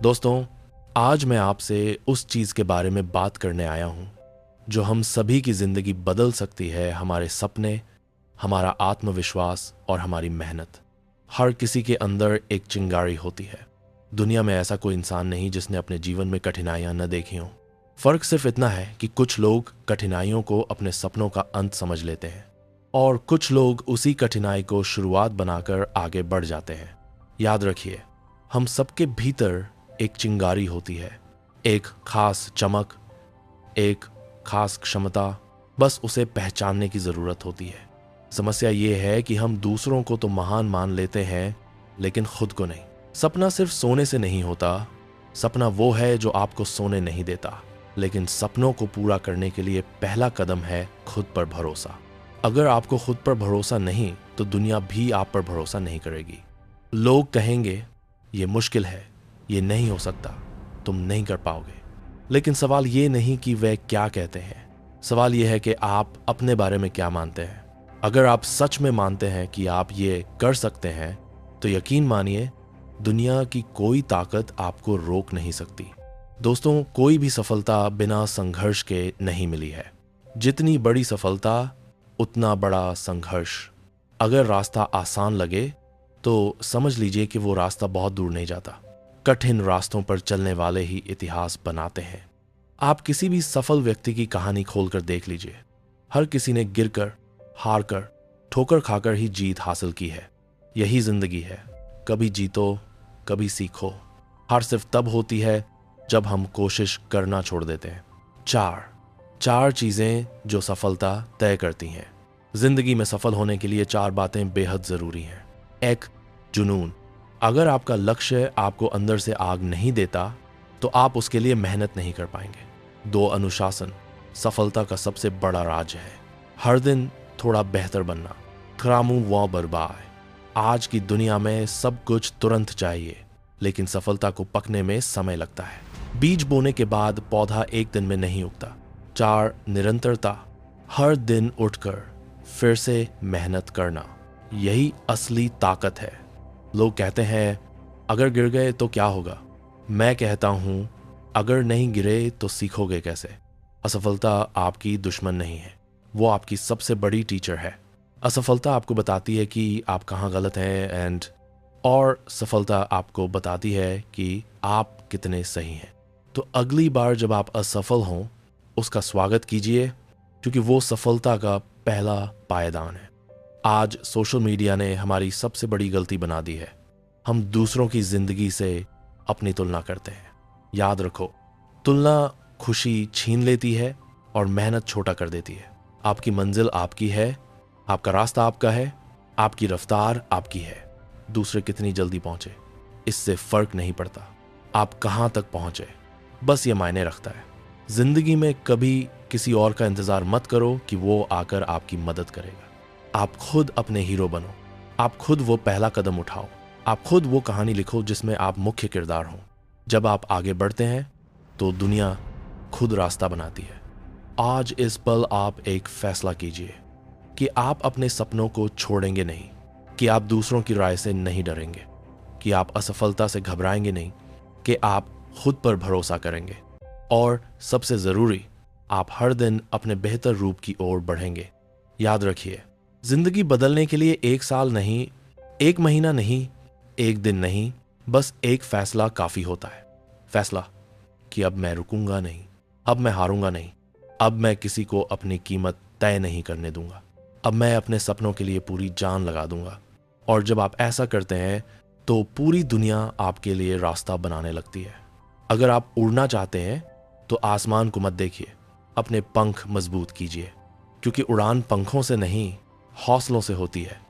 दोस्तों, आज मैं आपसे उस चीज़ के बारे में बात करने आया हूँ जो हम सभी की ज़िंदगी बदल सकती है। हमारे सपने, हमारा आत्मविश्वास और हमारी मेहनत। हर किसी के अंदर एक चिंगारी होती है। दुनिया में ऐसा कोई इंसान नहीं जिसने अपने जीवन में कठिनाइयाँ न देखी हों। फ़र्क सिर्फ इतना है कि कुछ लोग कठिनाइयों को अपने सपनों का अंत समझ लेते हैं और कुछ लोग उसी कठिनाई को शुरुआत बनाकर आगे बढ़ जाते हैं। याद रखिए, हम सबके भीतर एक चिंगारी होती है, एक खास चमक, एक खास क्षमता। बस उसे पहचानने की ज़रूरत होती है। समस्या ये है कि हम दूसरों को तो महान मान लेते हैं, लेकिन खुद को नहीं। सपना सिर्फ सोने से नहीं होता। सपना वो है जो आपको सोने नहीं देता। लेकिन सपनों को पूरा करने के लिए पहला कदम है खुद पर भरोसा। अगर आपको खुद पर भरोसा नहीं, तो दुनिया भी आप पर भरोसा नहीं करेगी। लोग कहेंगे, ये मुश्किल है, ये नहीं हो सकता, तुम नहीं कर पाओगे। लेकिन सवाल ये नहीं कि वे क्या कहते हैं, सवाल ये है कि आप अपने बारे में क्या मानते हैं। अगर आप सच में मानते हैं कि आप ये कर सकते हैं, तो यकीन मानिए, दुनिया की कोई ताकत आपको रोक नहीं सकती। दोस्तों, कोई भी सफलता बिना संघर्ष के नहीं मिली है। जितनी बड़ी सफलता, उतना बड़ा संघर्ष। अगर रास्ता आसान लगे, तो समझ लीजिए कि वो रास्ता बहुत दूर नहीं जाता। कठिन रास्तों पर चलने वाले ही इतिहास बनाते हैं। आप किसी भी सफल व्यक्ति की कहानी खोलकर देख लीजिए। हर किसी ने गिरकर, हारकर, ठोकर खाकर ही जीत हासिल की है। यही जिंदगी है, कभी जीतो, कभी सीखो। हार सिर्फ तब होती है जब हम कोशिश करना छोड़ देते हैं। चार चीजें जो सफलता तय करती हैं। जिंदगी में सफल होने के लिए 4 बातें बेहद जरूरी हैं। 1. जुनून। अगर आपका लक्ष्य आपको अंदर से आग नहीं देता, तो आप उसके लिए मेहनत नहीं कर पाएंगे। 2. अनुशासन। सफलता का सबसे बड़ा राज है हर दिन थोड़ा बेहतर बनना। त्रामू व बरबाए। आज की दुनिया में सब कुछ तुरंत चाहिए, लेकिन सफलता को पकने में समय लगता है। बीज बोने के बाद पौधा एक दिन में नहीं उगता। 4. निरंतरता। हर दिन उठकर फिर से मेहनत करना, यही असली ताकत है। लोग कहते हैं, अगर गिर गए तो क्या होगा। मैं कहता हूं, अगर नहीं गिरे तो सीखोगे कैसे। असफलता आपकी दुश्मन नहीं है, वो आपकी सबसे बड़ी टीचर है। असफलता आपको बताती है कि आप कहाँ गलत हैं और सफलता आपको बताती है कि आप कितने सही हैं। तो अगली बार जब आप असफल हों, उसका स्वागत कीजिए, क्योंकि वो सफलता का पहला पायदान है। आज सोशल मीडिया ने हमारी सबसे बड़ी गलती बना दी है। हम दूसरों की जिंदगी से अपनी तुलना करते हैं। याद रखो, तुलना खुशी छीन लेती है और मेहनत छोटा कर देती है। आपकी मंजिल आपकी है, आपका रास्ता आपका है, आपकी रफ्तार आपकी है। दूसरे कितनी जल्दी पहुंचे, इससे फर्क नहीं पड़ता। आप कहां तक पहुंचे, बस ये मायने रखता है। जिंदगी में कभी किसी और का इंतजार मत करो कि वो आकर आपकी मदद करेगा। आप खुद अपने हीरो बनो। आप खुद वो पहला कदम उठाओ। आप खुद वो कहानी लिखो जिसमें आप मुख्य किरदार हो। जब आप आगे बढ़ते हैं, तो दुनिया खुद रास्ता बनाती है। आज इस पल आप एक फैसला कीजिए कि आप अपने सपनों को छोड़ेंगे नहीं, कि आप दूसरों की राय से नहीं डरेंगे, कि आप असफलता से घबराएंगे नहीं, कि आप खुद पर भरोसा करेंगे, और सबसे जरूरी, आप हर दिन अपने बेहतर रूप की ओर बढ़ेंगे। याद रखिए, जिंदगी बदलने के लिए 1 साल नहीं, 1 महीना नहीं, 1 दिन नहीं, बस एक फैसला काफी होता है। फैसला कि अब मैं रुकूंगा नहीं, अब मैं हारूंगा नहीं, अब मैं किसी को अपनी कीमत तय नहीं करने दूंगा, अब मैं अपने सपनों के लिए पूरी जान लगा दूंगा। और जब आप ऐसा करते हैं, तो पूरी दुनिया आपके लिए रास्ता बनाने लगती है। अगर आप उड़ना चाहते हैं, तो आसमान को मत देखिए, अपने पंख मजबूत कीजिए, क्योंकि उड़ान पंखों से नहीं, हौसलों से होती है।